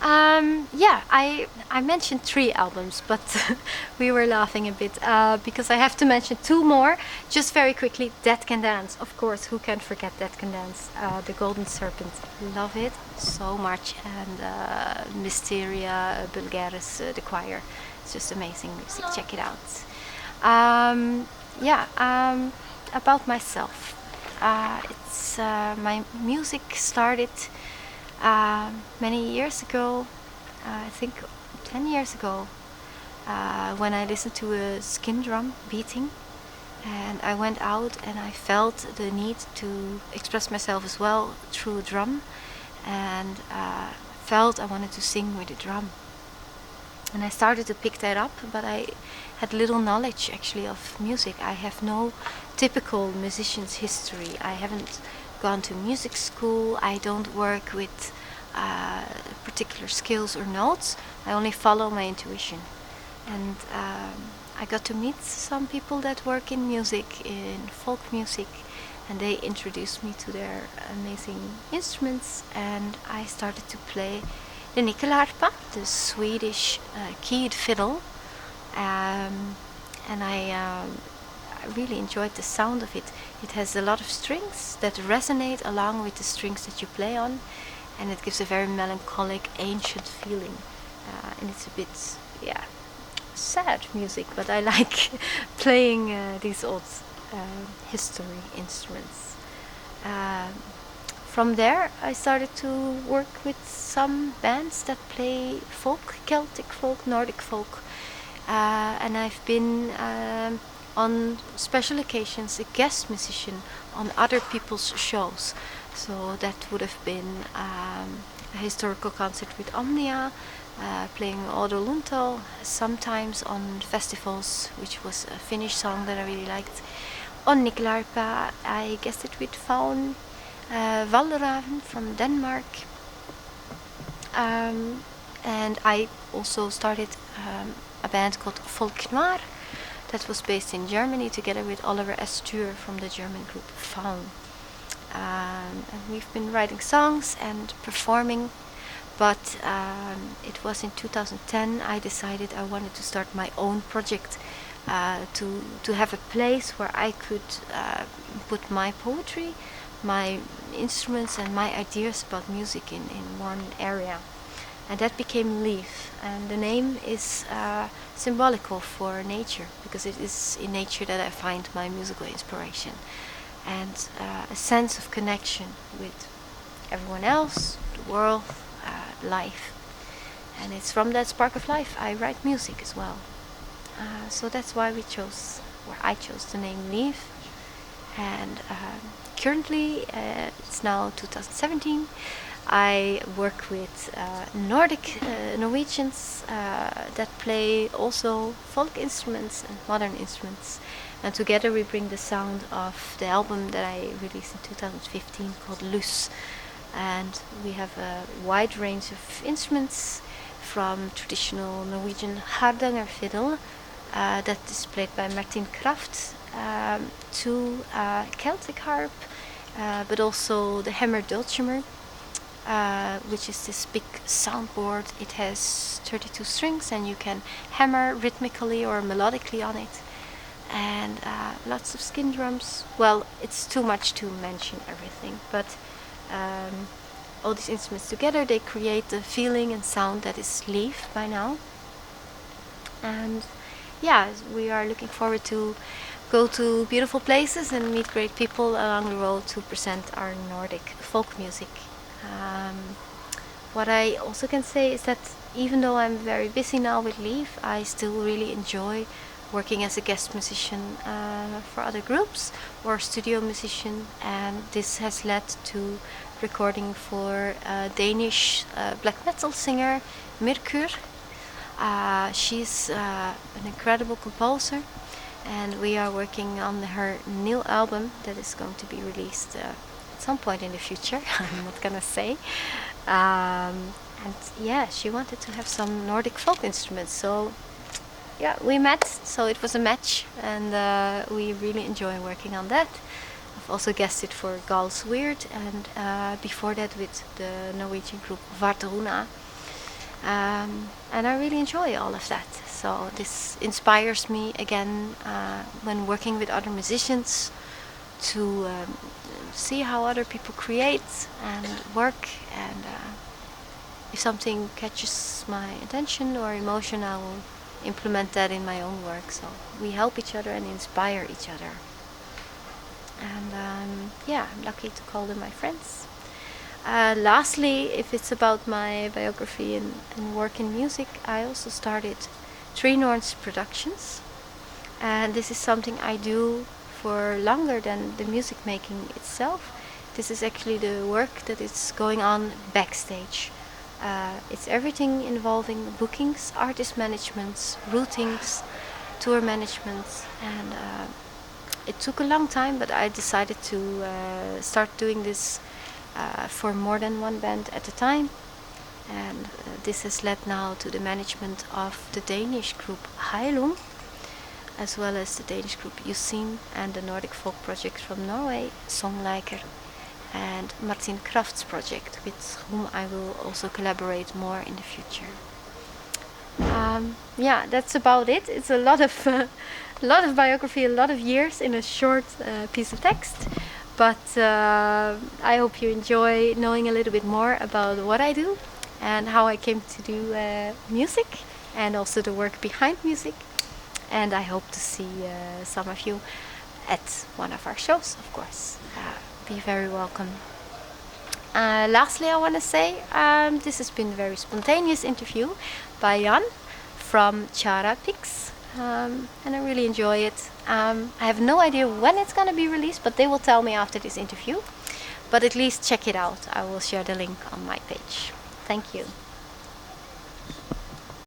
Yeah, I mentioned 3 albums, but we were laughing a bit because I have to mention 2 more. Just very quickly, Dead Can Dance. Of course, who can forget Dead Can Dance? The Golden Serpent. Love it so much. And Mysteria Bulgaris, the choir. It's just amazing music. Check it out. Yeah, about myself. It's my music started many years ago, I think 10 years ago, when I listened to a skin drum beating, and I went out and I felt the need to express myself as well through a drum, and felt I wanted to sing with a drum. And I started to pick that up, but I had little knowledge actually of music. I have no typical musician's history. I haven't gone to music school. I don't work with particular skills or notes. I only follow my intuition. And I got to meet some people that work in music, in folk music, and they introduced me to their amazing instruments, and I started to play the L.E.A.F, the Swedish keyed fiddle, and I really enjoyed the sound of it. It has a lot of strings that resonate along with the strings that you play on, and it gives a very melancholic, ancient feeling. And it's a bit, yeah, sad music, but I like playing these old history instruments. From there, I started to work with some bands that play folk, Celtic folk, Nordic folk, and I've been on special occasions a guest musician on other people's shows. So that would have been a historical concert with Omnia, playing Odo Lunto, sometimes on festivals, which was a Finnish song that I really liked. On L.E.A.F, I guested with Faun Valraven from Denmark, and I also started a band called Folk Noir that was based in Germany together with Oliver Astur from the German group Faun. And we've been writing songs and performing, but it was in 2010 I decided I wanted to start my own project, to have a place where I could put my poetry, my instruments and my ideas about music in one area. And that became L.E.A.F, and the name is symbolical for nature, because it is in nature that I find my musical inspiration and a sense of connection with everyone else, the world, life. And it's from that spark of life I write music as well. So that's why I chose the name L.E.A.F. And currently, it's now 2017, I work with Norwegians that play also folk instruments and modern instruments. And together we bring the sound of the album that I released in 2015 called Lus. And we have a wide range of instruments, from traditional Norwegian hardanger fiddle that is played by Martin Kraft, to Celtic harp, but also the hammer dulcimer, which is this big soundboard. It has 32 strings and you can hammer rhythmically or melodically on it. And lots of skin drums. Well, it's too much to mention everything, but all these instruments together, they create the feeling and sound that is L.E.A.F by now. And yeah, we are looking forward to go to beautiful places and meet great people along the road to present our Nordic folk music. What I also can say is that even though I'm very busy now with L.E.A.F, I still really enjoy working as a guest musician for other groups or studio musician, and this has led to recording for a Danish black metal singer, Mirkur. She's an incredible composer, and we are working on her new album that is going to be released at some point in the future. I'm not gonna say. And yeah, she wanted to have some Nordic folk instruments, so yeah, we met, so it was a match, and we really enjoy working on that. I've also guested for Gals Weird, and before that with the Norwegian group Vardruna. And I really enjoy all of that. So this inspires me again when working with other musicians to see how other people create and work, and if something catches my attention or emotion, I will implement that in my own work. So we help each other and inspire each other. And yeah, I'm lucky to call them my friends. Lastly, if it's about my biography and work in music, I also started Three Norns Productions. And this is something I do for longer than the music making itself. This is actually the work that is going on backstage. It's everything involving bookings, artist managements, routings, tour managements, and it took a long time, but I decided to start doing this for more than one band at a time. And this has led now to the management of the Danish group Heilung, as well as the Danish group Yusin and the Nordic folk project from Norway, Songleiker, and Martin Kraft's project, with whom I will also collaborate more in the future. Yeah, that's about it. It's a lot of biography, a lot of years in a short piece of text. But I hope you enjoy knowing a little bit more about what I do and how I came to do music, and also the work behind music. And I hope to see some of you at one of our shows, of course. Be very welcome. Lastly, I want to say this has been a very spontaneous interview by Jan from TJARApics, and I really enjoy it. I have no idea when it's going to be released, but they will tell me after this interview. But at least check it out. I will share the link on my page. Thank you.